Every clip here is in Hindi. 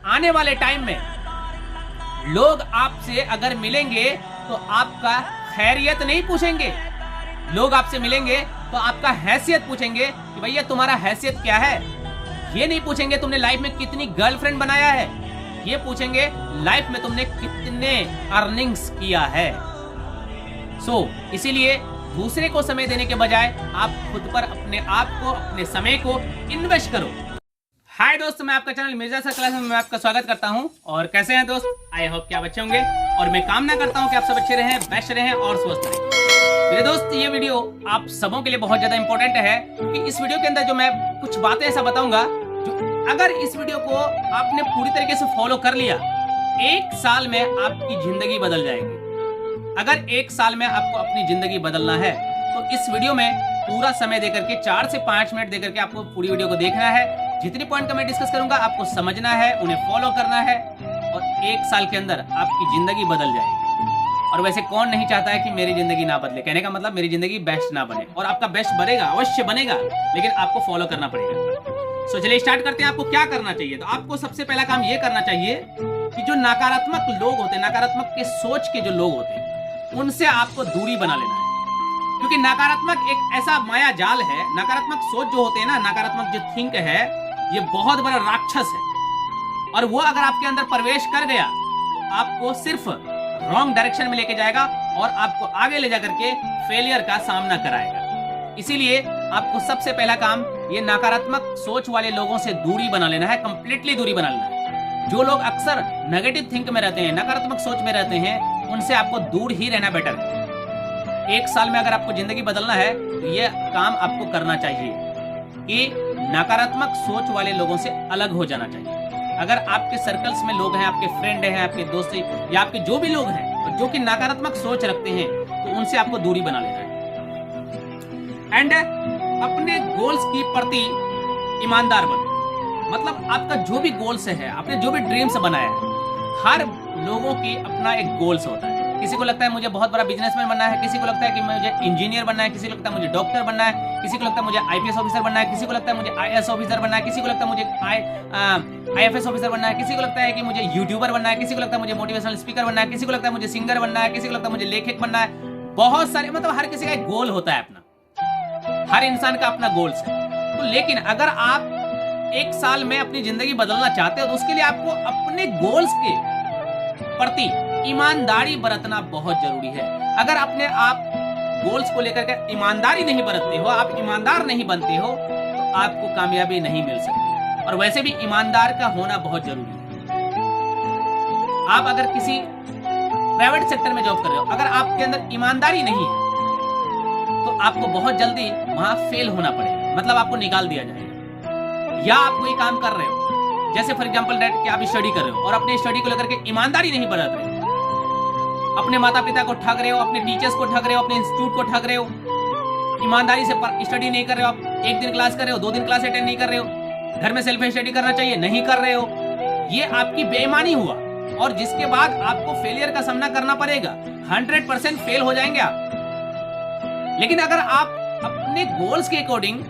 आने वाले टाइम में लोग आपसे अगर मिलेंगे तो आपका खैरियत नहीं पूछेंगे, लोग आपसे मिलेंगे तो आपका हैसियत पूछेंगे कि भैया तुम्हारा हैसियत क्या है। ये नहीं पूछेंगे तुमने लाइफ में कितनी गर्लफ्रेंड बनाया है, ये पूछेंगे लाइफ में तुमने कितने अर्निंग्स किया है। इसीलिए दूसरे को समय देने के बजाय आप खुद पर अपने आप को, अपने समय को इन्वेस्ट करो। हाय दोस्त, मैं आपका चैनल मिर्जा सर क्लास में आपका स्वागत करता हूं। और कैसे हैं दोस्त? आई होप कि आप अच्छे होंगे और मैं कामना करता हूं कि आप सब अच्छे रहें, बेस्ट रहें और स्वस्थ रहें। मेरे दोस्त, ये वीडियो आप सबों के लिए बहुत ज्यादा इंपॉर्टेंट है, क्योंकि इस वीडियो के अंदर जो मैं कुछ बातें ऐसा बताऊंगा जो अगर इस वीडियो को आपने पूरी तरीके से फॉलो कर लिया, 1 साल में आपकी जिंदगी बदल जाएगी। अगर 1 साल में आपको अपनी जिंदगी बदलना है तो इस वीडियो में पूरा समय देकर के 4 से 5 मिनट देकर के आपको पूरी वीडियो को देखना है। जितनी पॉइंट का मैं डिस्कस करूंगा आपको समझना है, उन्हें फॉलो करना है और 1 साल के अंदर आपकी जिंदगी बदल जाएगी। और वैसे कौन नहीं चाहता है कि मेरी जिंदगी ना बदले? कहने का मतलब मेरी जिंदगी बेस्ट ना बने, और आपका बेस्ट बनेगा, अवश्य बनेगा, लेकिन आपको फॉलो करना पड़ेगा। चलिए स्टार्ट करते हैं। आपको क्या करना चाहिए? तो आपको सबसे पहला काम ये करना चाहिए कि जो नकारात्मक लोग होते हैं, नकारात्मक के सोच के जो लोग होते हैं, उनसे आपको दूरी बना लेना है। क्योंकि नकारात्मक एक ऐसा माया जाल है, नकारात्मक सोच जो होते हैं ना, नकारात्मक जो थिंक है, ये बहुत बड़ा राक्षस है। और वो अगर आपके अंदर प्रवेश कर गया तो आपको सिर्फ रॉन्ग डायरेक्शन में लेके जाएगा और आपको आगे ले जाकर के फेलियर का सामना कराएगा। इसीलिए आपको सबसे पहला काम ये नकारात्मक सोच वाले लोगों से दूरी बना लेना है, कंप्लीटली दूरी बना लेना है। जो लोग अक्सर नेगेटिव थिंक में रहते हैं, नकारात्मक सोच में रहते हैं, उनसे आपको दूर ही रहना बेटर है। 1 साल में अगर आपको जिंदगी बदलना है तो ये काम आपको करना चाहिए कि नकारात्मक सोच वाले लोगों से अलग हो जाना चाहिए। अगर आपके सर्कल्स में लोग हैं, आपके फ्रेंड हैं, आपके दोस्त हैं, या आपके जो भी लोग हैं जो कि नकारात्मक सोच रखते हैं, तो उनसे आपको दूरी बना लेना है। एंड अपने गोल्स की प्रति ईमानदार बनो। मतलब आपका जो भी गोल्स है, आपने जो भी ड्रीम्स बनाया है, हर लोगों की अपना एक गोल्स होता है। किसी को लगता है मुझे बहुत बड़ा बिजनेसमैन बनना है, किसी को लगता है कि मुझे इंजीनियर बनना है, किसी को लगता है मुझे डॉक्टर बनना है, किसी को लगता है मुझे आईपीएस ऑफिसर बनना है, किसी को लगता है मुझे आईएएस ऑफिसर बनना है, किसी को लगता है मुझे आईएफएस ऑफिसर बनना है, किसी को लगता है कि मुझे यूट्यूबर बनना है, किसी को लगता है मुझे मोटिवेशनल स्पीकर बनना है, किसी को लगता है मुझे सिंगर बनना है, किसी को लगता है मुझे लेखक बनना है। बहुत सारे, मतलब हर किसी का एक गोल होता है अपना, हर इंसान का अपना गोल्स है। तो लेकिन अगर आप 1 साल में अपनी जिंदगी बदलना चाहते हो तो उसके लिए आपको अपने गोल्स के प्रति ईमानदारी बरतना बहुत जरूरी है। अगर अपने आप गोल्स को लेकर के ईमानदारी नहीं बरतते हो, आप ईमानदार नहीं बनते हो, तो आपको कामयाबी नहीं मिल सकती। और वैसे भी ईमानदार का होना बहुत जरूरी है। आप अगर किसी प्राइवेट सेक्टर में जॉब कर रहे हो, अगर आपके अंदर ईमानदारी नहीं है तो आपको बहुत जल्दी वहां फेल होना पड़ेगा, मतलब आपको निकाल दिया जाएगा। या आप कोई काम कर रहे हो, जैसे फॉर एग्जांपल दैट कि आप स्टडी कर रहे हो और अपने स्टडी को लेकर के ईमानदारी नहीं बरत रहे हो, अपने माता पिता को ठग रहे हो, अपने टीचर्स को ठग रहे हो, अपने इंस्टीट्यूट को ठग रहे हो, ईमानदारी से स्टडी नहीं कर रहे हो, आप 1 दिन क्लास कर रहे हो, 2 दिन क्लास अटेंड नहीं कर रहे हो, घर में सेल्फ स्टडी करना चाहिए, नहीं कर रहे हो, ये आपकी बेईमानी हुआ और जिसके बाद आपको फेलियर का सामना करना पड़ेगा। 100% फेल हो जाएंगे आप। लेकिन अगर आप अपने गोल्स के अकॉर्डिंग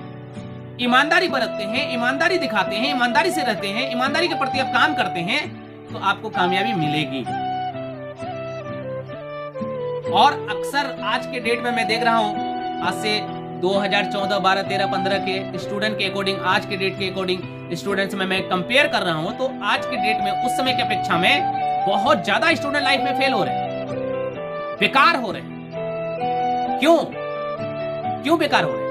ईमानदारी बरतते हैं, ईमानदारी दिखाते हैं, ईमानदारी से रहते हैं, ईमानदारी के प्रति आप काम करते हैं, तो आपको कामयाबी मिलेगी। और अक्सर आज के डेट में मैं देख रहा हूं, आज से 2014, 12, 13, 15 के स्टूडेंट के अकॉर्डिंग, आज के डेट के अकॉर्डिंग स्टूडेंट्स में मैं कंपेयर कर रहा हूं, तो आज के डेट में उस समय की अपेक्षा में बहुत ज्यादा स्टूडेंट लाइफ में फेल हो रहे हैं, बेकार हो रहे हैं। क्यों बेकार हो रहे हैं?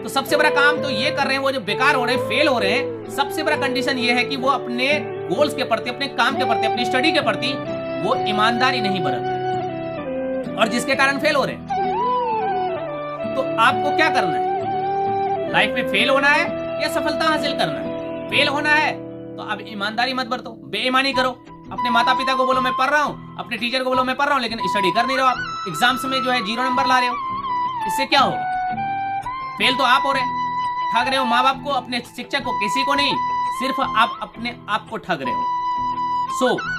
तो सबसे बड़ा काम तो ये कर रहे हैं, वो जो बेकार हो रहे हैं, फेल हो रहे हैं, सबसे बड़ा कंडीशन ये है कि वो अपने गोल्स के प्रति, अपने काम के प्रति, अपनी स्टडी के प्रति वो ईमानदारी नहीं बरत रहे, और जिसके कारण फेल हो रहे हैं। तो आपको क्या करना है? लाइफ में फेल होना है या सफलता हासिल करना है? फेल होना है तो अब ईमानदारी मत बरतो, बेईमानी करो। अपने माता पिता को बोलो मैं पढ़ रहा हूं, अपने टीचर को बोलो मैं पढ़ रहा हूं, लेकिन स्टडी कर नहीं रहे हो, आप एग्जाम्स में जो है 0 नंबर ला रहे हो। इससे क्या होगा? फेल तो आप हो रहे हैं, ठग रहे हो माँ बाप को, अपने शिक्षक को, किसी को नहीं, सिर्फ आप अपने आप को ठग रहे हो।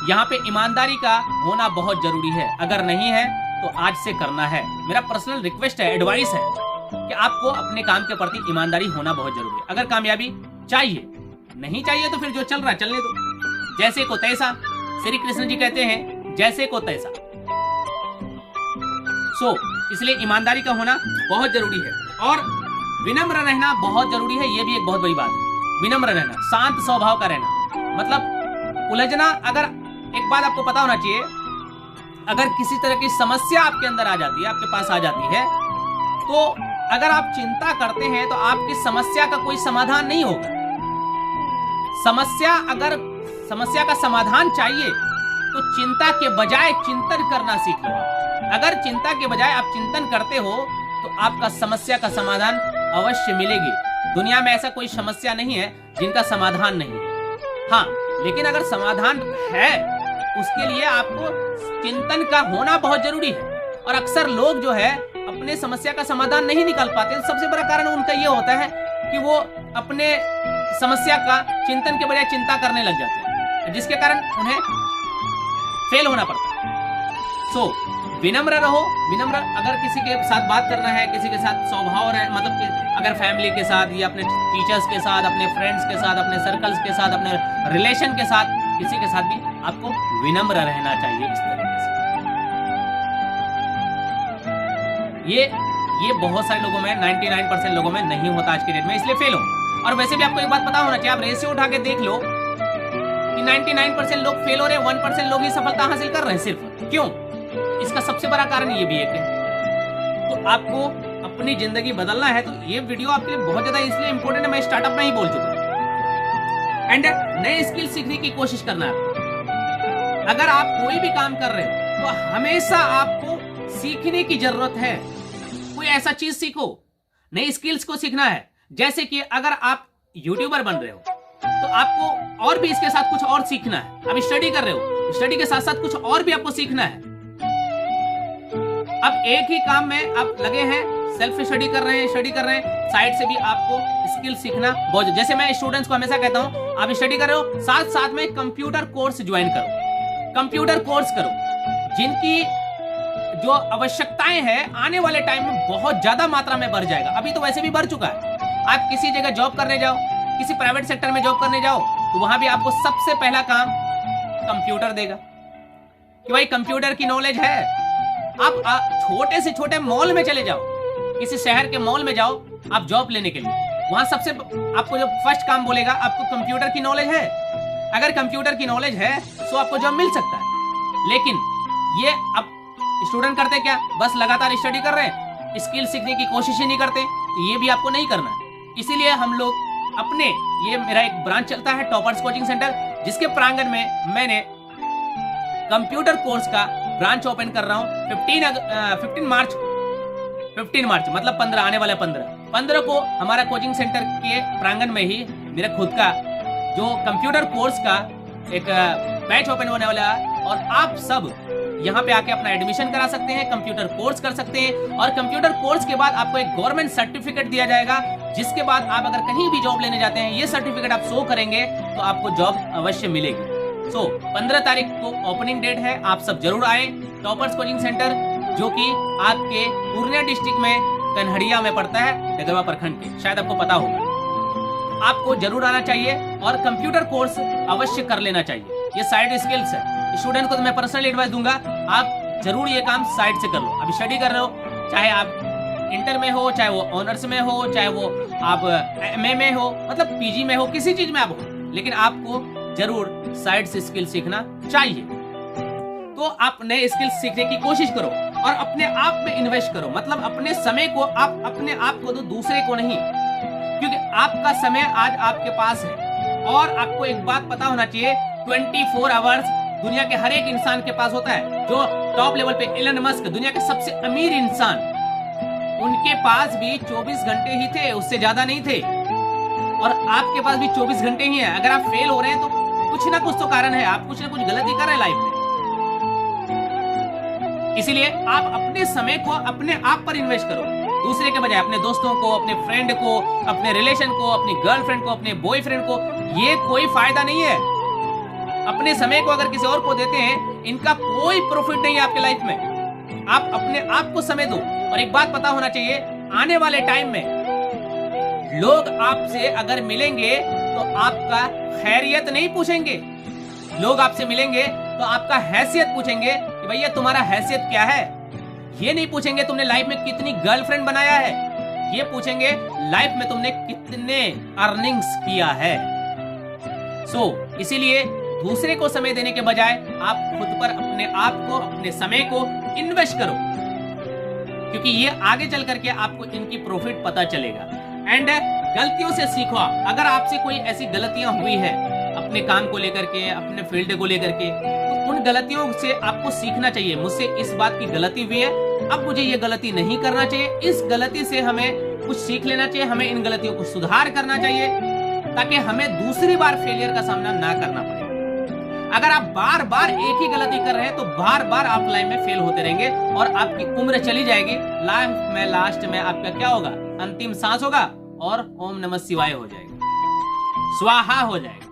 यहाँ पे ईमानदारी का होना बहुत जरूरी है। अगर नहीं है तो आज से करना है। मेरा पर्सनल रिक्वेस्ट है, एडवाइस है कि आपको अपने काम के प्रति ईमानदारी होना बहुत जरूरी है। अगर कामयाबी चाहिए, नहीं चाहिए तो फिर जो चल रहा है चलने दो। जैसे को तैसा। श्री कृष्ण जी कहते हैं जैसे को तैसा। इसलिए ईमानदारी का होना बहुत जरूरी है और विनम्र रहना बहुत जरूरी है। ये भी एक बहुत बड़ी बात है, विनम्र रहना, शांत स्वभाव का रहना। मतलब उलझना, अगर एक बात आपको पता होना चाहिए, अगर किसी तरह की समस्या आपके अंदर आ जाती है, आपके पास आ जाती है, तो अगर आप चिंता करते हैं तो आपकी समस्या का कोई समाधान नहीं होगा। समस्या का समाधान चाहिए तो चिंता के बजाय चिंतन करना सीख लो। अगर चिंता के बजाय आप चिंतन करते हो तो आपका समस्या का समाधान अवश्य मिलेगी। दुनिया में ऐसा कोई समस्या नहीं है जिनका समाधान नहीं है। हाँ, लेकिन अगर समाधान है उसके लिए आपको चिंतन का होना बहुत जरूरी है। और अक्सर लोग जो है अपने समस्या का समाधान नहीं निकाल पाते। सबसे बड़ा कारण उनका ये होता है कि वो अपने समस्या का चिंतन के बजाय चिंता करने लग जाते हैं, जिसके कारण उन्हें फेल होना पड़ता है। विनम्र रहो। विनम्र, अगर किसी के साथ बात करना है, किसी के साथ स्वभाव है, मतलब कि अगर फैमिली के साथ या अपने टीचर्स के साथ, अपने फ्रेंड्स के साथ, अपने सर्कल्स के साथ, अपने रिलेशन के साथ, किसी के साथ भी आपको विनम्र रहना चाहिए। इस तरीके से ये बहुत सारे लोगों में, 99% लोगों में नहीं होता आज के डेट में, इसलिए फेल हो। और वैसे भी आपको एक बात पता होना चाहिए, आप रेशियो उठा के देख लो कि 99% लोग फेल हो रहे हैं, 1% लोग ही सफलता हासिल कर रहे हैं सिर्फ। क्यों? इसका सबसे बड़ा कारण ये भी एक है। तो आपको अपनी जिंदगी बदलना है तो ये वीडियो आपके लिए बहुत ज्यादा इसलिए इंपॉर्टेंट है, मैं स्टार्टअप में ही बोल चुका हूं। एंड नए स्किल सीखने की कोशिश करना है। अगर आप कोई भी काम कर रहे हो तो हमेशा आपको सीखने की जरूरत है। कोई ऐसा चीज सीखो, नई स्किल्स को सीखना है। जैसे कि अगर आप यूट्यूबर बन रहे हो तो आपको और भी इसके साथ कुछ और सीखना है। आप स्टडी कर रहे हो, स्टडी के साथ साथ कुछ और भी आपको सीखना है। अब एक ही काम में आप लगे हैं, सेल्फ स्टडी कर रहे हैं, साइड से भी आपको स्किल सीखना बहुत। जैसे मैं स्टूडेंट्स को हमेशा कहता हूं, आप स्टडी कर रहे हो, साथ साथ में कंप्यूटर कोर्स ज्वाइन करो, कंप्यूटर कोर्स करो, जिनकी जो आवश्यकताएं हैं आने वाले टाइम में बहुत ज्यादा मात्रा में बढ़ जाएगा। अभी तो वैसे भी बढ़ चुका है। आप किसी जगह जॉब करने जाओ, किसी प्राइवेट सेक्टर में जॉब करने जाओ, तो वहां भी आपको सबसे पहला काम कंप्यूटर देगा कि भाई कंप्यूटर की नॉलेज है। आप छोटे से छोटे मॉल में चले जाओ, किसी शहर के मॉल में जाओ आप जॉब लेने के लिए, वहां सबसे आपको जो फर्स्ट काम बोलेगा, आपको कंप्यूटर की नॉलेज है। अगर कंप्यूटर की नॉलेज है तो आपको जॉब मिल सकता है। लेकिन ये अब स्टूडेंट करते क्या, बस लगातार स्टडी कर रहे हैं, स्किल सीखने की कोशिश ही नहीं करते। तो ये भी आपको नहीं करना। इसीलिए हम लोग अपने, ये मेरा एक ब्रांच चलता है टॉपर्स कोचिंग सेंटर, जिसके प्रांगण में मैंने कंप्यूटर कोर्स का ब्रांच ओपन कर रहा हूं। 15 मार्च मतलब 15 आने वाला 15 को हमारा कोचिंग सेंटर के प्रांगण में ही मेरा खुद का जो कंप्यूटर कोर्स का एक बैच ओपन होने वाला है। और आप सब यहाँ पे आके अपना एडमिशन करा सकते हैं, कंप्यूटर कोर्स कर सकते हैं। और कंप्यूटर कोर्स के बाद आपको एक गवर्नमेंट सर्टिफिकेट दिया जाएगा, जिसके बाद आप अगर कहीं भी जॉब लेने जाते हैं, ये सर्टिफिकेट आप शो करेंगे तो आपको जॉब अवश्य मिलेगी। 15 तारीख को ओपनिंग डेट है, आप सब जरूर आए। टॉपर्स कोचिंग सेंटर जो कि आपके पूर्णिया डिस्ट्रिक्ट में कन्हड़िया में पड़ता है, डगरवा प्रखंड के, शायद आपको पता होगा। आपको जरूर आना चाहिए और कंप्यूटर कोर्स अवश्य कर लेना चाहिए। ये साइड स्किल्स है। स्टूडेंट को तो मैं पर्सनली एडवाइस दूंगा, आप जरूर ये काम साइड से कर लो। अभी स्टडी कर रहे हो, चाहे आप इंटर में हो, चाहे वो ऑनर्स में हो, चाहे वो आप एमए में हो, मतलब पीजी में हो, किसी चीज में आप हो, लेकिन आपको जरूर साइड से स्किल सीखना चाहिए। तो आप नए स्किल्स सीखने की कोशिश करो और अपने आप में इन्वेस्ट करो। मतलब अपने समय को आप अपने आप को दो, दूसरे को नहीं, क्योंकि आपका समय आज आपके पास है। और आपको एक बात पता होना चाहिए, 24 आवर्स दुनिया के हर एक इंसान के पास होता है। जो टॉप लेवल पे एलन मस्क, दुनिया के सबसे अमीर इंसान, उनके पास भी 24 घंटे ही थे, उससे ज्यादा नहीं थे। और आपके पास भी 24 घंटे ही है। अगर आप फेल हो रहे हैं तो कुछ ना कुछ तो कारण है, आप कुछ ना कुछ गलती कर रहे हैं लाइफ में। इसीलिए आप अपने समय को अपने आप पर इन्वेस्ट करो, दूसरे के बजाय। अपने दोस्तों को, अपने फ्रेंड को, अपने रिलेशन को, अपनी गर्लफ्रेंड को, अपने बॉयफ्रेंड को, ये कोई फायदा नहीं है। अपने समय को अगर किसी और को देते हैं, इनका कोई प्रॉफिट नहीं है आपके लाइफ में। आप अपने आप को समय दो। और एक बात पता होना चाहिए, आने वाले टाइम में लोग आपसे अगर मिलेंगे तो आपका खैरियत नहीं पूछेंगे, लोग आपसे मिलेंगे तो आपका हैसियत पूछेंगे कि भैया तुम्हारा हैसियत क्या है। ये नहीं पूछेंगे तुमने लाइफ में कितनी गर्लफ्रेंड बनाया है, ये पूछेंगे लाइफ में तुमने कितने अर्निंग्स किया है। इसीलिए दूसरे को समय देने के बजाय आप खुद पर अपने आप को, अपने समय को इन्वेस्ट करो, क्योंकि ये आगे चल करके आपको इनकी प्रॉफिट पता चलेगा। एंड गलतियों से सीखो। अगर आपसे कोई ऐसी गलतियां हुई है अपने काम को लेकर के, अपने फील्ड को लेकर के, तो उन गलतियों से आपको सीखना चाहिए। मुझसे इस बात की गलती हुई है, अब मुझे ये गलती नहीं करना चाहिए, इस गलती से हमें कुछ सीख लेना चाहिए, हमें इन गलतियों को सुधार करना चाहिए ताकि हमें दूसरी बार फेलियर का सामना ना करना पड़े। अगर आप बार बार एक ही गलती कर रहे हैं तो बार बार आप लाइफ में फेल होते रहेंगे और आपकी उम्र चली जाएगी। लाइफ में लास्ट में आपका क्या होगा, अंतिम सांस होगा और ओम नमः शिवाय हो जाएगा, स्वाहा हो जाएगा।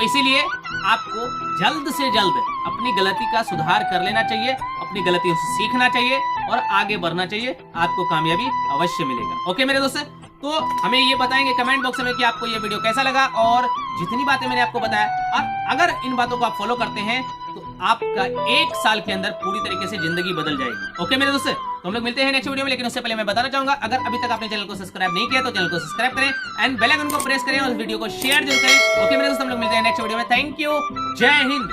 इसीलिए आपको जल्द से जल्द अपनी गलती का सुधार कर लेना चाहिए, अपनी गलतियों से सीखना चाहिए और आगे बढ़ना चाहिए। आपको कामयाबी अवश्य मिलेगा। ओके मेरे दोस्त, तो हमें ये बताएंगे कमेंट बॉक्स में कि आपको ये वीडियो कैसा लगा और जितनी बातें मैंने आपको बताया, और अगर इन बातों को आप फॉलो करते हैं तो आपका 1 साल के अंदर पूरी तरीके से जिंदगी बदल जाएगी। ओके मेरे दोस्त, तो हम लोग मिलते हैं नेक्स्ट वीडियो में। लेकिन उससे पहले मैं बताना चाहूंगा, अगर अभी तक आपने चैनल को सब्सक्राइब नहीं किया तो चैनल को सब्सक्राइब करें एंड बेल आइकन को प्रेस करें और वीडियो को शेयर जरूर करें। ओके मेरे दोस्त, हम लोग मिलते हैं नेक्स्ट वीडियो में। थैंक यू, जय हिंद।